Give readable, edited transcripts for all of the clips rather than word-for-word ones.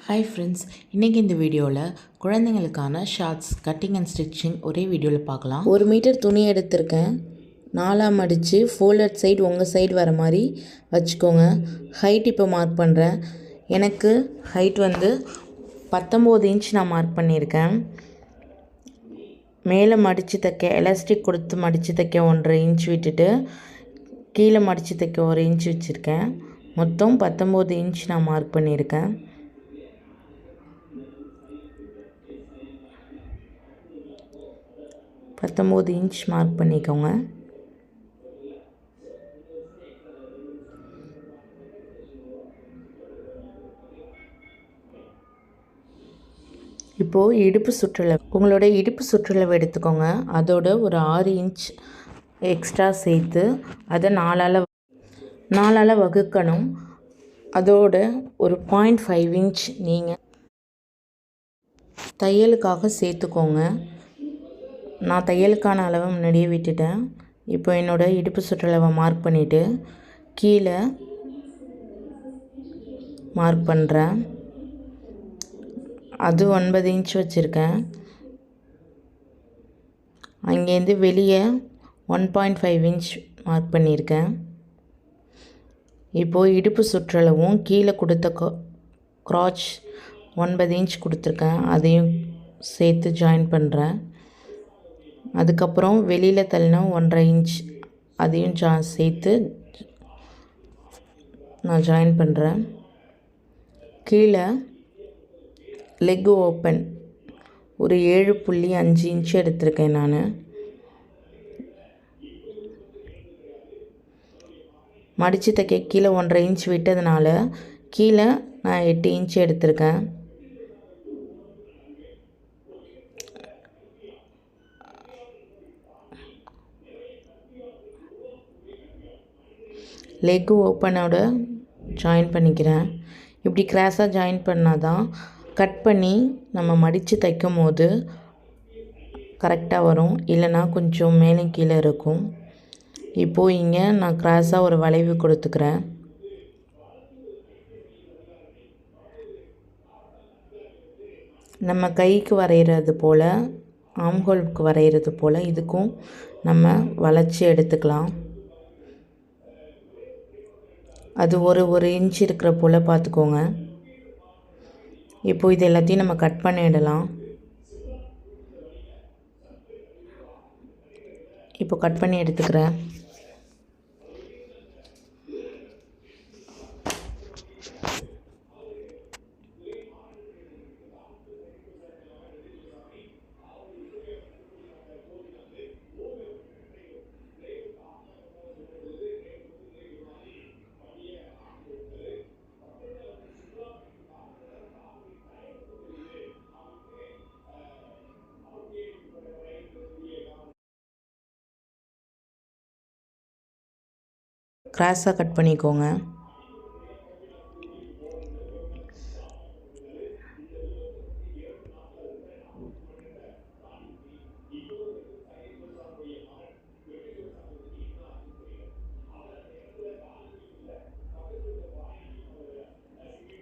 Hi friends, இன்றைக்கி இந்த வீடியோவில் குழந்தைங்களுக்கான ஷார்ட்ஸ் கட்டிங் அண்ட் ஸ்டிச்சிங் ஒரே வீடியோவில் பார்க்கலாம். 1 மீட்டர் துணி எடுத்திருக்கேன். 4ஆக மடித்து ஃபோல்டட் சைடு உங்கள் சைடு வர மாதிரி வச்சுக்கோங்க. ஹைட் இப்போ மார்க் பண்ணுறேன். எனக்கு ஹைட் வந்து 19 இன்ச் நான் மார்க் பண்ணியிருக்கேன். மேலே மடித்து தைக்க எலாஸ்டிக் கொடுத்து மடித்து தைக்க 1.5 இன்ச் விட்டுட்டு கீழே மடித்து தைக்க 1 இன்ச் வச்சுருக்கேன். மொத்தம் 19 இன்ச் நான் மார்க் பண்ணியிருக்கேன். இன்ச் மார்க் பண்ணிக்கோங்க. இப்போது இடுப்பு சுற்றளவு, உங்களோட இடுப்பு சுற்றளவு எடுத்துக்கோங்க. அதோட ஒரு 6 இன்ச் எக்ஸ்ட்ரா சேர்த்து அதை 4ஆல் வகுக்கணும். அதோட ஒரு 0.5 இன்ச் நீங்கள் தையலுக்காக சேர்த்துக்கோங்க. நான் தையலுக்கான அளவை முன்னாடியே விட்டுட்டேன். இப்போ என்னோடய இடுப்பு சுற்றளவை மார்க் பண்ணிவிட்டு கீழே மார்க் பண்ணுறேன். அது 9 இன்ச் வச்சுருக்கேன். அங்கேருந்து வெளியே 1.5 இன்ச் மார்க் பண்ணியிருக்கேன். இப்போது இடுப்பு சுற்றளவும் கீழே கொடுத்த க்ராச் 9 இன்ச் கொடுத்துருக்கேன். அதையும் சேர்த்து ஜாயின் பண்ணுறேன். அதுக்கப்புறம் வெளியில் தள்ளினா 1.5 இன்ச் அதையும் சேர்த்து நான் ஜாயின் பண்ணுறேன். கீழே லெக் ஓப்பன் ஒரு 7.5 இன்ச் எடுத்திருக்கேன். நான் மடித்து தைக்க கீழே 1.5 இன்ச் விட்டதுனால கீழே நான் 8 இன்ச் எடுத்திருக்கேன். லெக் ஓப்பனோட ஜாயின் பண்ணிக்கிறேன். இப்படி கிராஸாக ஜாயின் பண்ணால் தான் கட் பண்ணி நம்ம மடித்து தைக்கும் போது கரெக்டாக வரும். இல்லைனா கொஞ்சம் மேலே கீழே இருக்கும். இப்போது இங்கே நான் கிராஸாக ஒரு வளைவு கொடுத்துக்கிறேன். நம்ம கைக்கு வரைகிறது போல், ஆம்ஹோலுக்கு வரைகிறது போல் இதுக்கும் நம்ம வளைச்சி எடுத்துக்கலாம். அது ஒரு இன்ச் இருக்கிற போல் பார்த்துக்கோங்க. இப்போது இது எல்லாத்தையும் நம்ம கட் பண்ணிடலாம். இப்போ கட் பண்ணி எடுத்துக்கிறேன். கிராஸாக கட் பண்ணிக்கோங்க.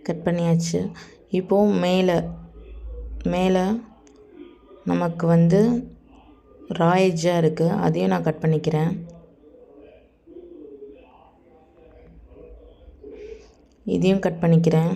கட் பண்ணியாச்சு. இப்போது மேலே நமக்கு வந்து ரா எட்ஜாக இருக்குது. அதையும் நான் கட் பண்ணிக்கிறேன். இதையும் கட் பண்ணிக்கிறேன்.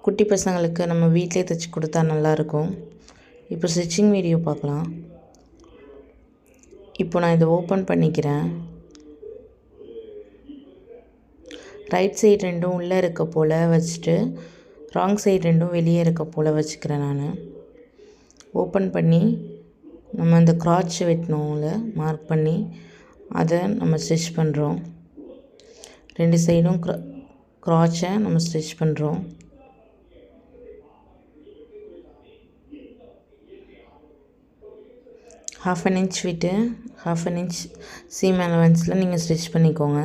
குட்டி பசங்களுக்கு நம்ம வீட்டிலே தைச்சி கொடுத்தா நல்லாயிருக்கும். இப்போ ஸ்டிச்சிங் வீடியோ பார்க்கலாம். இப்போ நான் இதை ஓப்பன் பண்ணிக்கிறேன். ரைட் சைடு ரெண்டும் உள்ளே இருக்க போல் வச்சுட்டு ராங் சைடு ரெண்டும் வெளியே இருக்க போல் வச்சுக்கிறேன். நான் ஓப்பன் பண்ணி நம்ம அந்த க்ராட்ச் வெட்டணும்ல மார்க் பண்ணி அதை நம்ம ஸ்டிச் பண்ணுறோம். 2 சைடும் க்ராச்சை நம்ம ஸ்டிச் பண்ணுறோம். ½ inch விட்டு ½ inch சீம் அலவன்ஸில் நீங்கள் ஸ்டிச் பண்ணிக்கோங்க.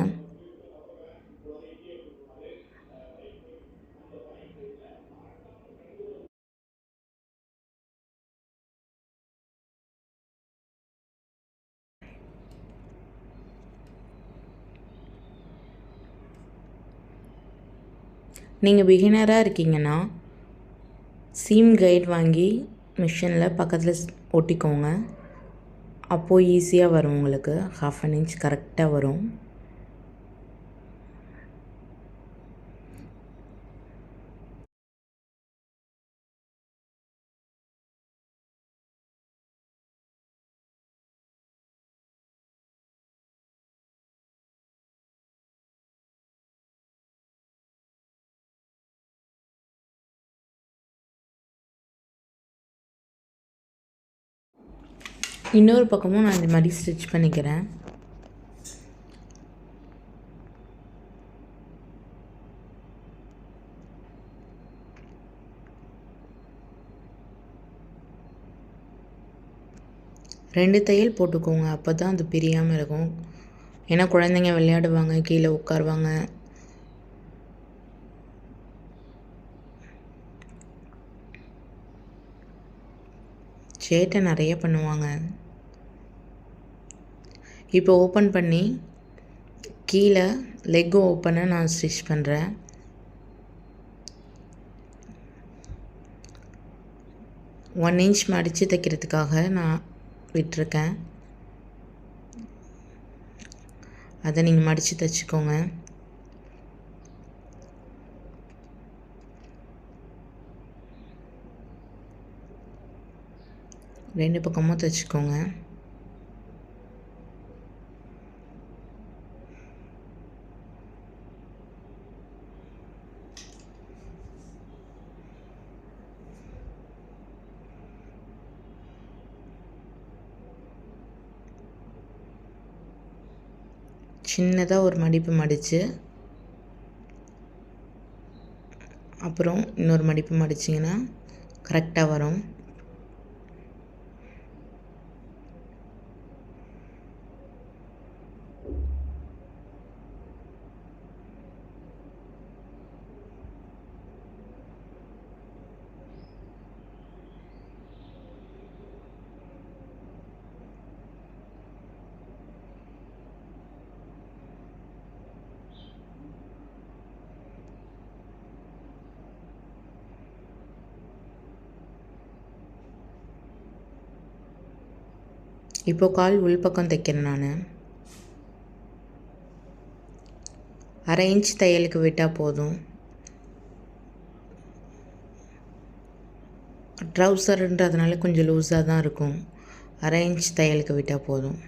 நீங்கள் பிகினராக இருக்கீங்கன்னா சீம் கைட் வாங்கி மிஷினில் பக்கத்தில் ஒட்டிக்கோங்க. அப்போது ஈஸியாக வரும், உங்களுக்கு ½ inch கரெக்டாக வரும். இன்னொரு பக்கமும் நான் இந்த மாதிரி ஸ்டிச் பண்ணிக்கிறேன். ரெண்டு தையல் போட்டுக்கோங்க, அப்போ தான் அது பிரியாமல் இருக்கும். ஏன்னா குழந்தைங்க விளையாடுவாங்க, கீழே உட்காருவாங்க. சேட்டை நிறைய பண்ணுவாங்க. இப்போ ஓப்பன் பண்ணி கீழே லெக் ஓப்பனை நான் ஸ்டிச் பண்ணுறேன். ஒன் இன்ச் மடித்து தைக்கிறதுக்காக நான் விட்டுருக்கேன். அதை நீங்கள் மடித்து தைச்சிக்கோங்க. ரெண்டு பக்கமும் தைச்சிக்கோங்க. சின்னதாக ஒரு மடிப்பு மடித்து அப்புறம் இன்னொரு மடிப்பு மடிச்சிங்கன்னா கரெக்டாக வரும். இப்போது கால் உள்பக்கம் தைக்கிறேன். நான் ½ inch தையலுக்கு விட்டால் போதும். ட்ரௌசருன்றதுனால கொஞ்சம் லூஸாக தான் இருக்கும். ½ inch தையலுக்கு விட்டால் போதும்.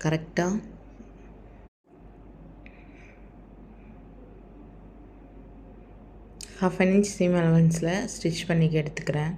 கரெக்டாக ½ inch சீம் அலவன்ஸில் ஸ்டிச் பண்ணி எடுத்துக்கிறேன்.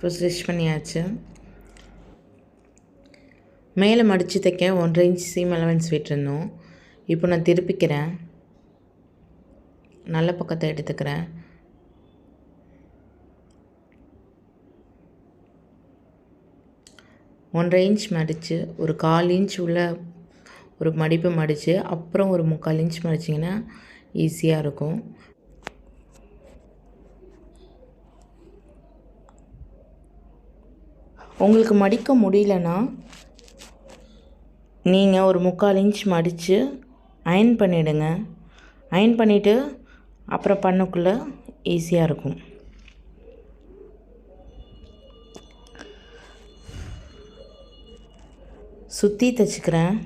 இப்போ ஸ்டிச் பண்ணியாச்சு. மேலே மடித்து தைக்க 1½ inch சீம் அலவன்ஸ் விட்டுருந்தோம். இப்போ நான் திருப்பிக்கிறேன். நல்ல பக்கத்தை எடுத்துக்கிறேன். ஒன்றரை இன்ச் மடித்து ஒரு 1/4 inch உள்ள ஒரு மடிப்பு மடித்து அப்புறம் ஒரு 3/4 inch மடிச்சிங்கன்னா ஈஸியாக இருக்கும். உங்களுக்கு மடிக்க முடியலன்னா நீங்கள் ஒரு 3/4 inch மடித்து அயர்ன் பண்ணிவிடுங்க. அயர்ன் பண்ணிவிட்டு அப்புறம் பண்ணக்குள்ளே ஈஸியாக இருக்கும். சுற்றி தைச்சிக்கிறேன்.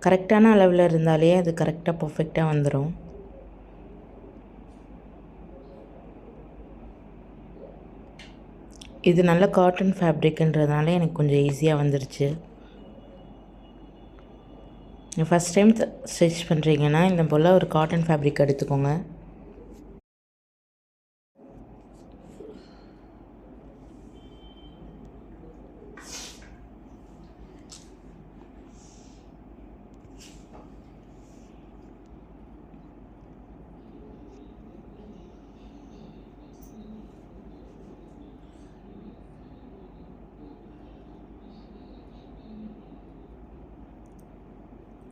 கரெக்டான அளவில் இருந்தாலே அது கரெக்டாக பர்ஃபெக்டாக வந்துடும். இது நல்ல காட்டன் ஃபேப்ரிக்ன்றதுனால எனக்கு கொஞ்சம் ஈஸியாக வந்துருச்சு. ஃபஸ்ட் டைம் ஸ்டிச் பண்ணுறீங்கன்னா இந்த போல் ஒரு காட்டன் ஃபேப்ரிக் எடுத்துக்கோங்க.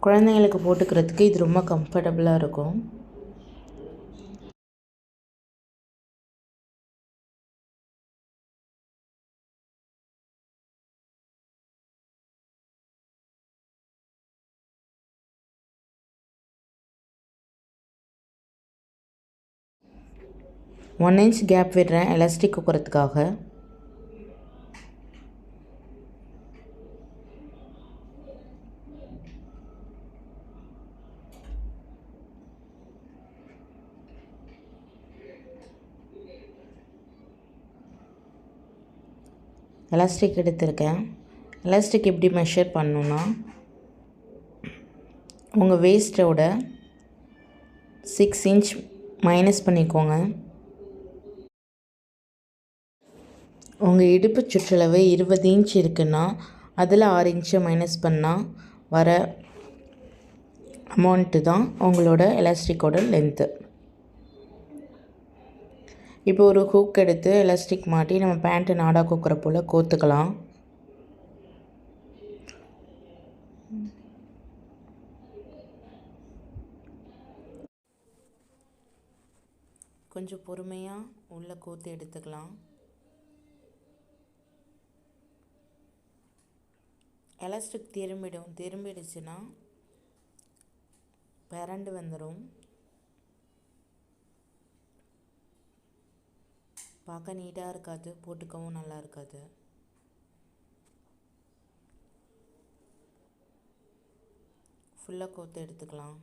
குழந்தைங்களுக்கு போட்டுக்கிறதுக்கு இது ரொம்ப கம்ஃபர்டபுளாக இருக்கும். ஒன் இன்ச் கேப் விடுறேன் எலாஸ்டிக் குத்துறதுக்காக. எலாஸ்டிக் எடுத்திருக்கேன். எலாஸ்டிக் எப்படி மெஷர் பண்ணணுன்னா, உங்கள் வேஸ்ட்டோட 6 இன்ச் மைனஸ் பண்ணிக்கோங்க. உங்கள் இடுப்பு சுற்றளவு 20 இன்ச் இருக்குன்னா அதில் 6 இன்ச்சை மைனஸ் பண்ணால் வர அமௌண்ட்டு தான் உங்களோட எலாஸ்டிக்கோட லென்த்து. இப்போ ஒரு ஹூக் எடுத்து எலாஸ்டிக் மாட்டி நம்ம பேண்ட்டு நாடா கோக்குற போல் கோத்துக்கலாம். கொஞ்சம் பொறுமையாக உள்ளே கோத்து எடுத்துக்கலாம். எலாஸ்டிக் திரும்பிடுச்சுன்னா பிறண்டு வந்துடும். பார்க்க நீட்டாக இருக்காது, போட்டுக்கவும் நல்லா இருக்காது. ஃபுல்லாக கோத்து எடுத்துக்கலாம்.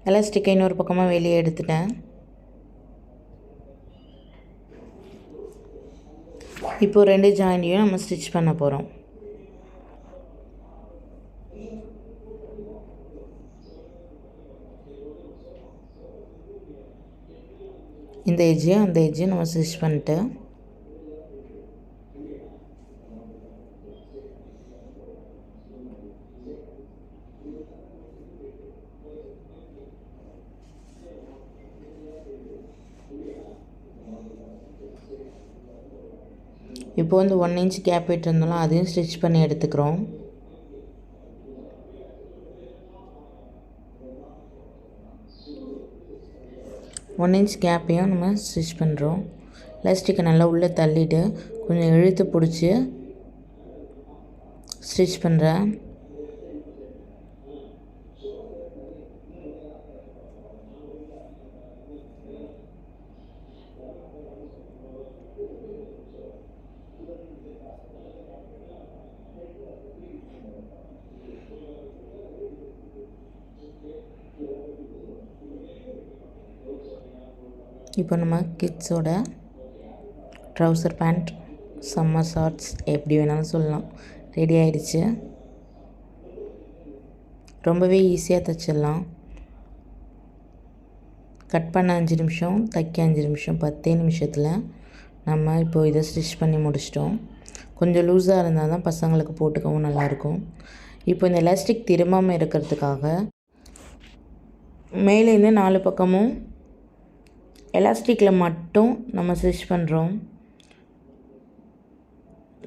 எலாஸ்டிக்கை இன்னொரு பக்கமாக வெளியே எடுத்துட்டேன். இப்போது 2 ஜாயிண்ட்டையும் நம்ம ஸ்டிச் பண்ண போகிறோம். இந்த எஜ்ஜையும் அந்த எஜ்ஜையும் நம்ம ஸ்டிச் பண்ணிட்டு இப்போ வந்து 1 இன்ச் கேப் விட்டுருந்தாலும் அதையும் ஸ்டிச் பண்ணி எடுத்துக்கிறோம். ஒன் இன்ச் கேப்பையும் நம்ம ஸ்டிச் பண்ணுறோம். எலாஸ்டிக்கை நல்லா உள்ளே தள்ளிட்டு கொஞ்சம் இழுத்து பிடிச்சி ஸ்டிச் பண்ணுறேன். இப்போ நம்ம கிட்ஸோட ட்ரவுசர் பேண்ட், சம்மர் ஷார்ட்ஸ் எப்படி வேணாலும் சொல்லலாம், ரெடி ஆயிடுச்சு. ரொம்பவே ஈஸியாக தைச்சிடலாம். கட் பண்ண 5 நிமிஷம், தைக்க 5 நிமிஷம், 10 நிமிஷத்தில் நம்ம இப்போ இதை ஸ்டிச் பண்ணி முடிச்சிட்டோம். கொஞ்சம் லூஸாக இருந்தால் தான் பசங்களுக்கு போட்டுக்கவும் நல்லாயிருக்கும். இப்போ இந்த எலாஸ்டிக் திரும்பாமல் இருக்கிறதுக்காக மேலேருந்து 4 பக்கமும் எலாஸ்டிக்கில் மட்டும் நம்ம ஸ்டிச் பண்ணுறோம்.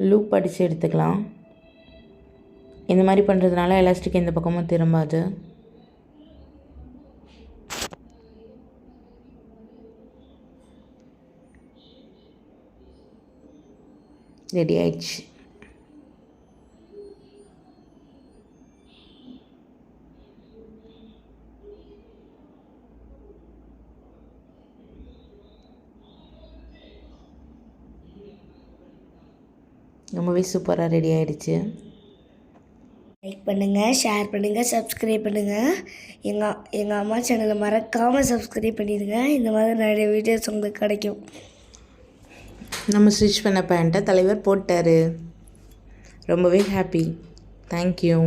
லூப் அடித்து எடுத்துக்கலாம். இந்த மாதிரி பண்ணுறதுனால எலாஸ்டிக் எந்த பக்கமும் திரும்பாது. ரெடி ஆயிடுச்சு. ரொம்பவே சூப்பராக ரெடி ஆகிடுச்சு. லைக் பண்ணுங்கள், ஷேர் பண்ணுங்கள், சப்ஸ்கிரைப் பண்ணுங்கள். எங்கள் அம்மா சேனலை மறக்காமல் சப்ஸ்கிரைப் பண்ணிடுங்க. இந்த மாதிரி நிறைய வீடியோஸ் உங்களுக்கு கிடைக்கும். நம்ம ஸ்டிச் பண்ண பேண்ட்டை தலைவர் போட்டார். ரொம்பவே ஹாப்பி. தேங்க்யூ.